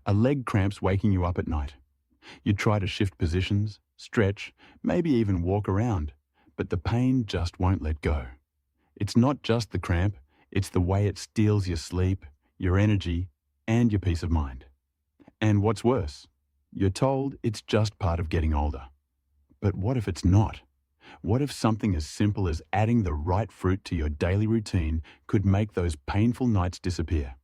Are leg cramps waking you up at night? You try to shift positions, stretch, maybe even walk around, but the pain just won't let go. It's not just the cramp, it's the way it steals your sleep, your energy, and your peace of mind. And what's worse, you're told it's just part of getting older. But what if it's not? What if something as simple as adding the right fruit to your daily routine could make those painful nights disappear?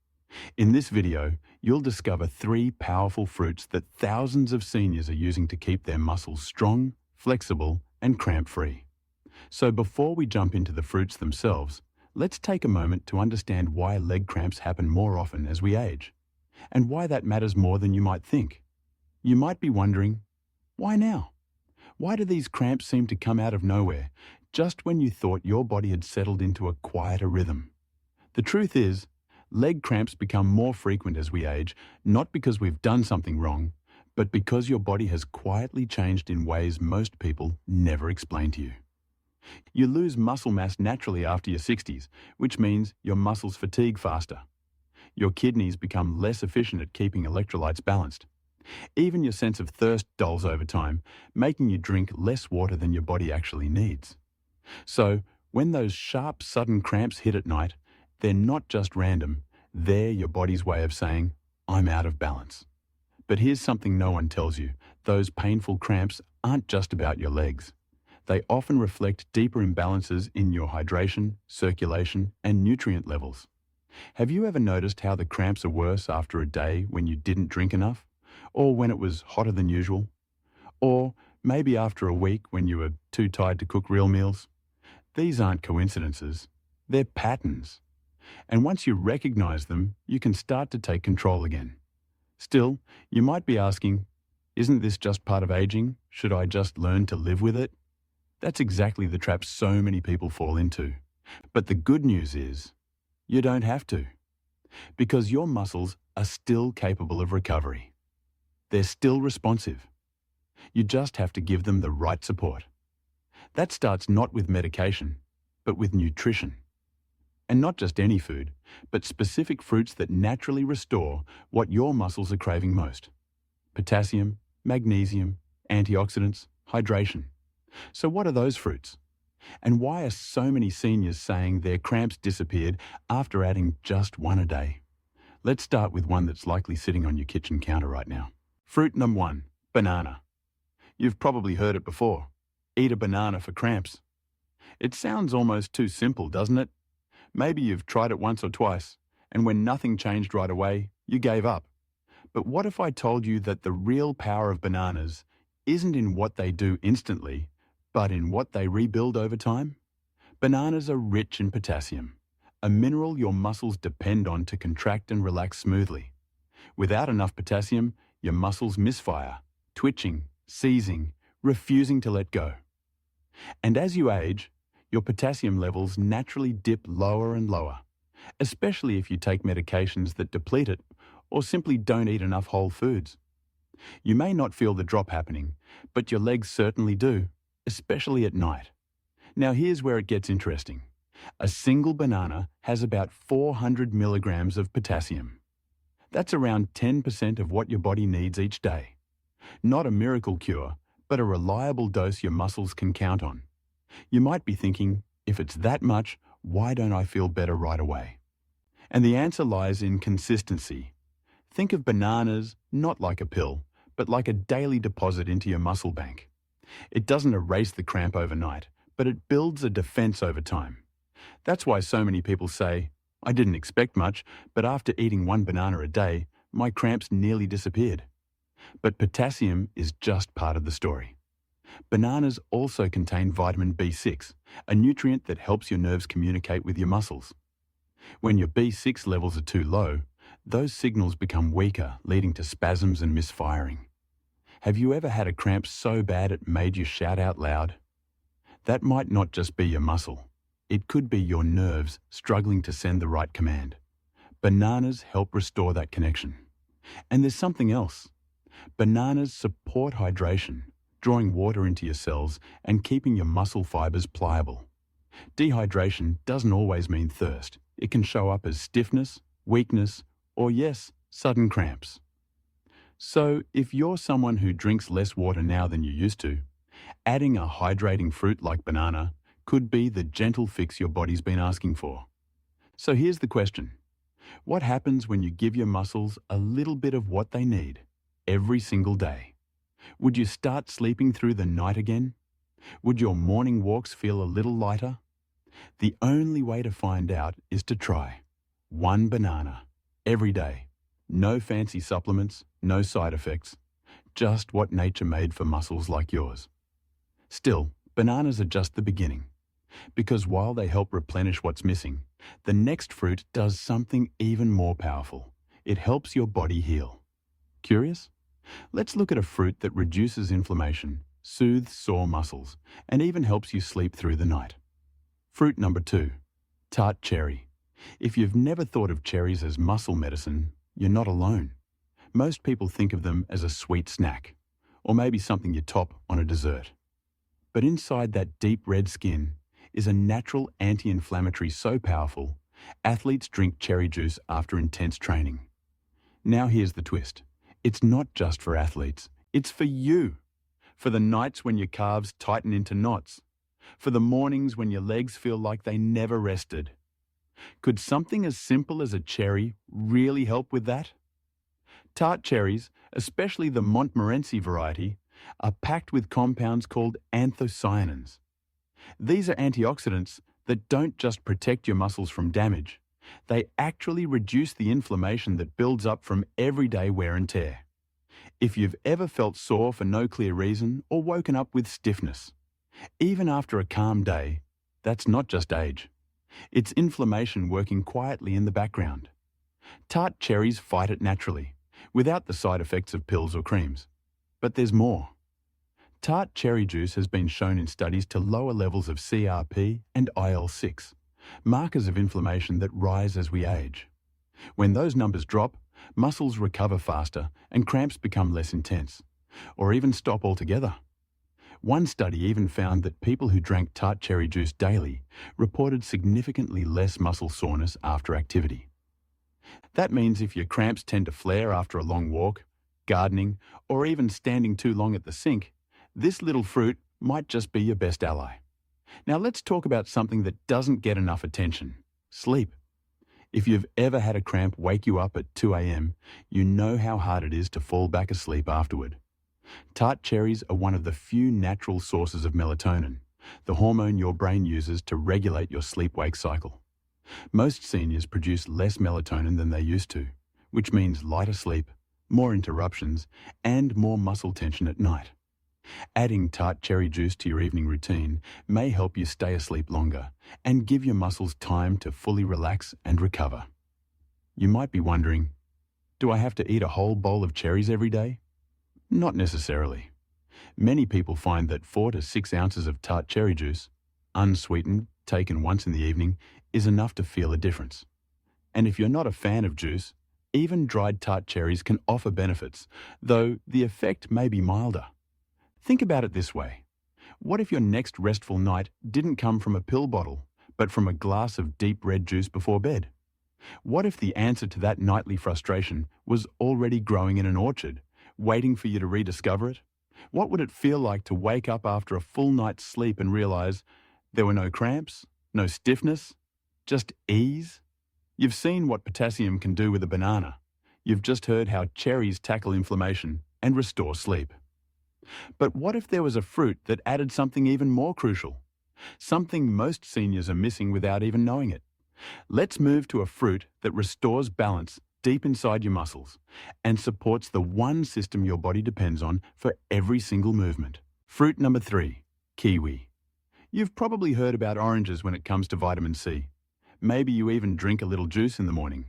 In this video, you'll discover 3 powerful fruits that thousands of seniors are using to keep their muscles strong, flexible, and cramp-free. So before we jump into the fruits themselves, let's take a moment to understand why leg cramps happen more often as we age, and why that matters more than you might think. You might be wondering, why now? Why do these cramps seem to come out of nowhere, just when you thought your body had settled into a quieter rhythm? The truth is, leg cramps become more frequent as we age, not because we've done something wrong, but because your body has quietly changed in ways most people never explain to you. You lose muscle mass naturally after your 60s, which means your muscles fatigue faster. Your kidneys become less efficient at keeping electrolytes balanced. Even your sense of thirst dulls over time, making you drink less water than your body actually needs. So, when those sharp, sudden cramps hit at night, they're not just random, they're your body's way of saying, I'm out of balance. But here's something no one tells you. Those painful cramps aren't just about your legs. They often reflect deeper imbalances in your hydration, circulation, and nutrient levels. Have you ever noticed how the cramps are worse after a day when you didn't drink enough? Or when it was hotter than usual? Or maybe after a week when you were too tired to cook real meals? These aren't coincidences, they're patterns. And once you recognize them, you can start to take control again. Still, you might be asking, isn't this just part of aging? Should I just learn to live with it? That's exactly the trap so many people fall into. But the good news is, you don't have to. Because your muscles are still capable of recovery. They're still responsive. You just have to give them the right support. That starts not with medication, but with nutrition. And not just any food, but specific fruits that naturally restore what your muscles are craving most. Potassium, magnesium, antioxidants, hydration. So what are those fruits? And why are so many seniors saying their cramps disappeared after adding just one a day? Let's start with one that's likely sitting on your kitchen counter right now. Fruit number 1, banana. You've probably heard it before. Eat a banana for cramps. It sounds almost too simple, doesn't it? Maybe you've tried it once or twice, and when nothing changed right away, you gave up. But what if I told you that the real power of bananas isn't in what they do instantly, but in what they rebuild over time? Bananas are rich in potassium, a mineral your muscles depend on to contract and relax smoothly. Without enough potassium, your muscles misfire, twitching, seizing, refusing to let go. And as you age, your potassium levels naturally dip lower and lower, especially if you take medications that deplete it or simply don't eat enough whole foods. You may not feel the drop happening, but your legs certainly do, especially at night. Now here's where it gets interesting. A single banana has about 400 milligrams of potassium. That's around 10% of what your body needs each day. Not a miracle cure, but a reliable dose your muscles can count on. You might be thinking, if it's that much, why don't I feel better right away? And the answer lies in consistency. Think of bananas not like a pill, but like a daily deposit into your muscle bank. It doesn't erase the cramp overnight, but it builds a defense over time. That's why so many people say, I didn't expect much, but after eating one banana a day, my cramps nearly disappeared. But potassium is just part of the story. Bananas also contain vitamin B6, a nutrient that helps your nerves communicate with your muscles. When your B6 levels are too low, those signals become weaker, leading to spasms and misfiring. Have you ever had a cramp so bad it made you shout out loud? That might not just be your muscle. It could be your nerves struggling to send the right command. Bananas help restore that connection. And there's something else. Bananas support hydration, drawing water into your cells and keeping your muscle fibers pliable. Dehydration doesn't always mean thirst. It can show up as stiffness, weakness, or yes, sudden cramps. So, if you're someone who drinks less water now than you used to, adding a hydrating fruit like banana could be the gentle fix your body's been asking for. So here's the question. What happens when you give your muscles a little bit of what they need every single day? Would you start sleeping through the night again? Would your morning walks feel a little lighter? The only way to find out is to try. One banana. Every day. No fancy supplements, no side effects. Just what nature made for muscles like yours. Still, bananas are just the beginning. Because while they help replenish what's missing, the next fruit does something even more powerful. It helps your body heal. Curious? Let's look at a fruit that reduces inflammation, soothes sore muscles, and even helps you sleep through the night. Fruit number 2, tart cherry. If you've never thought of cherries as muscle medicine, you're not alone. Most people think of them as a sweet snack, or maybe something you top on a dessert. But inside that deep red skin is a natural anti-inflammatory so powerful, athletes drink cherry juice after intense training. Now here's the twist. It's not just for athletes, it's for you. For the nights when your calves tighten into knots. For the mornings when your legs feel like they never rested. Could something as simple as a cherry really help with that? Tart cherries, especially the Montmorency variety, are packed with compounds called anthocyanins. These are antioxidants that don't just protect your muscles from damage, they actually reduce the inflammation that builds up from everyday wear and tear. If you've ever felt sore for no clear reason or woken up with stiffness, even after a calm day, that's not just age. It's inflammation working quietly in the background. Tart cherries fight it naturally, without the side effects of pills or creams. But there's more. Tart cherry juice has been shown in studies to lower levels of CRP and IL-6, markers of inflammation that rise as we age. When those numbers drop, muscles recover faster and cramps become less intense, or even stop altogether. One study even found that people who drank tart cherry juice daily reported significantly less muscle soreness after activity. That means if your cramps tend to flare after a long walk, gardening, or even standing too long at the sink, this little fruit might just be your best ally. Now let's talk about something that doesn't get enough attention: sleep. If you've ever had a cramp wake you up at 2 a.m., you know how hard it is to fall back asleep afterward. Tart cherries are one of the few natural sources of melatonin, the hormone your brain uses to regulate your sleep-wake cycle. Most seniors produce less melatonin than they used to, which means lighter sleep, more interruptions, and more muscle tension at night. Adding tart cherry juice to your evening routine may help you stay asleep longer and give your muscles time to fully relax and recover. You might be wondering, do I have to eat a whole bowl of cherries every day? Not necessarily. Many people find that 4 to 6 ounces of tart cherry juice, unsweetened, taken once in the evening, is enough to feel a difference. And if you're not a fan of juice, even dried tart cherries can offer benefits, though the effect may be milder. Think about it this way. What if your next restful night didn't come from a pill bottle, but from a glass of deep red juice before bed? What if the answer to that nightly frustration was already growing in an orchard, waiting for you to rediscover it? What would it feel like to wake up after a full night's sleep and realize there were no cramps, no stiffness, just ease? You've seen what potassium can do with a banana. You've just heard how cherries tackle inflammation and restore sleep. But what if there was a fruit that added something even more crucial? Something most seniors are missing without even knowing it. Let's move to a fruit that restores balance deep inside your muscles and supports the one system your body depends on for every single movement. Fruit number 3, kiwi. You've probably heard about oranges when it comes to vitamin C. Maybe you even drink a little juice in the morning.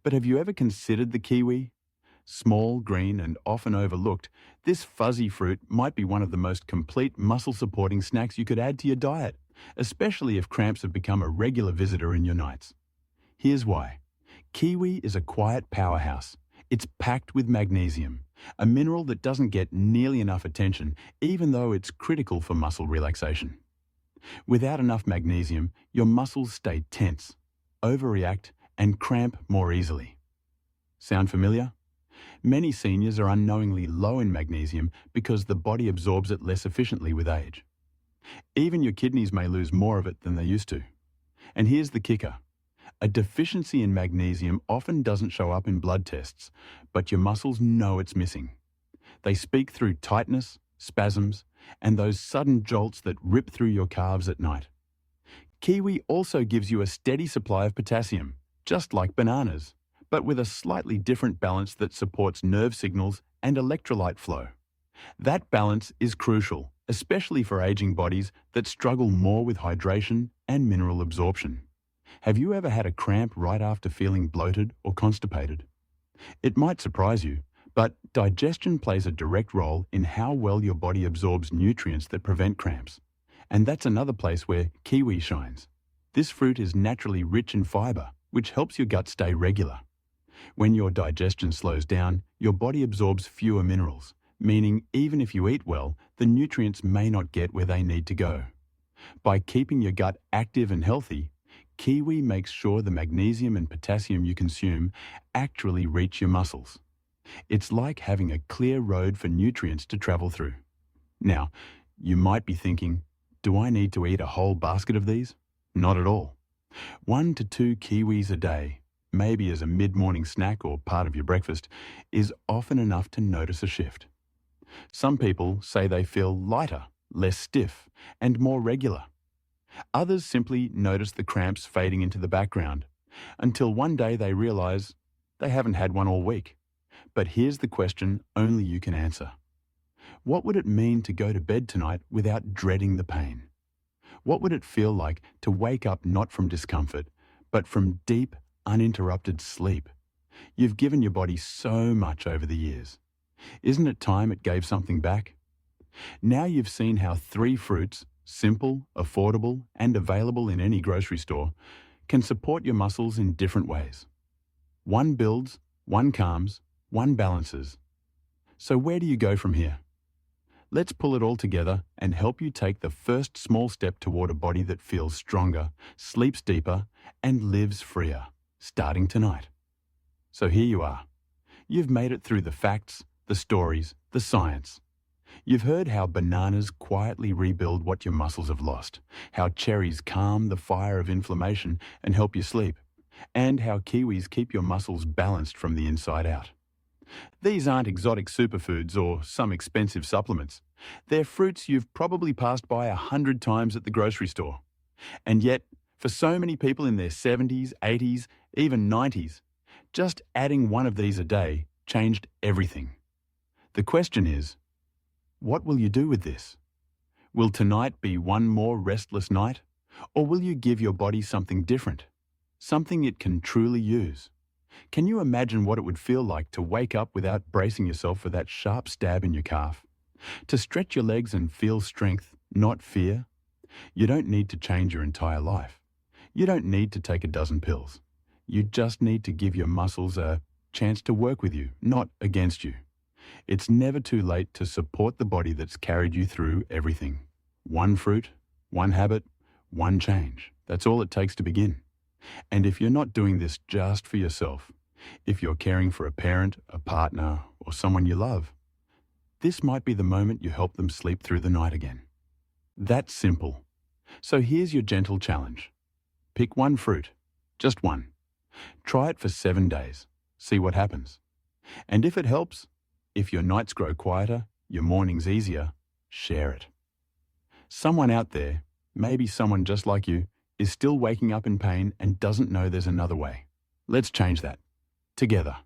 But have you ever considered the kiwi? Small, green, and often overlooked, this fuzzy fruit might be one of the most complete muscle-supporting snacks you could add to your diet, especially if cramps have become a regular visitor in your nights. Here's why. Kiwi is a quiet powerhouse. It's packed with magnesium, a mineral that doesn't get nearly enough attention, even though it's critical for muscle relaxation. Without enough magnesium, your muscles stay tense, overreact, and cramp more easily. Sound familiar? Many seniors are unknowingly low in magnesium because the body absorbs it less efficiently with age. Even your kidneys may lose more of it than they used to. And here's the kicker. A deficiency in magnesium often doesn't show up in blood tests, but your muscles know it's missing. They speak through tightness, spasms, and those sudden jolts that rip through your calves at night. Kiwi also gives you a steady supply of potassium, just like bananas, but with a slightly different balance that supports nerve signals and electrolyte flow. That balance is crucial, especially for aging bodies that struggle more with hydration and mineral absorption. Have you ever had a cramp right after feeling bloated or constipated? It might surprise you, but digestion plays a direct role in how well your body absorbs nutrients that prevent cramps. And that's another place where kiwi shines. This fruit is naturally rich in fiber, which helps your gut stay regular. When your digestion slows down, your body absorbs fewer minerals, meaning even if you eat well, the nutrients may not get where they need to go. By keeping your gut active and healthy, kiwi makes sure the magnesium and potassium you consume actually reach your muscles. It's like having a clear road for nutrients to travel through. Now, you might be thinking, do I need to eat a whole basket of these? Not at all. 1 to 2 kiwis a day, maybe as a mid-morning snack or part of your breakfast, is often enough to notice a shift. Some people say they feel lighter, less stiff, and more regular. Others simply notice the cramps fading into the background, until one day they realize they haven't had one all week. But here's the question only you can answer. What would it mean to go to bed tonight without dreading the pain? What would it feel like to wake up not from discomfort, but from deep, uninterrupted sleep? You've given your body so much over the years. Isn't it time it gave something back? Now you've seen how 3 fruits, simple, affordable, and available in any grocery store, can support your muscles in different ways. One builds, one calms, one balances. So where do you go from here? Let's pull it all together and help you take the first small step toward a body that feels stronger, sleeps deeper, and lives freer, starting tonight. So here you are. You've made it through the facts, the stories, the science. You've heard how bananas quietly rebuild what your muscles have lost, how cherries calm the fire of inflammation and help you sleep, and how kiwis keep your muscles balanced from the inside out. These aren't exotic superfoods or some expensive supplements. They're fruits you've probably passed by 100 times at the grocery store. And yet, for so many people in their 70s, 80s, even 90s, just adding one of these a day changed everything. The question is, what will you do with this? Will tonight be one more restless night? Or will you give your body something different? Something it can truly use? Can you imagine what it would feel like to wake up without bracing yourself for that sharp stab in your calf? To stretch your legs and feel strength, not fear? You don't need to change your entire life. You don't need to take a dozen pills. You just need to give your muscles a chance to work with you, not against you. It's never too late to support the body that's carried you through everything. One fruit, one habit, one change. That's all it takes to begin. And if you're not doing this just for yourself, if you're caring for a parent, a partner, or someone you love, this might be the moment you help them sleep through the night again. That's simple. So here's your gentle challenge. Pick one fruit, just one. Try it for 7 days. See what happens. And if it helps, if your nights grow quieter, your mornings easier, share it. Someone out there, maybe someone just like you, is still waking up in pain and doesn't know there's another way. Let's change that. Together.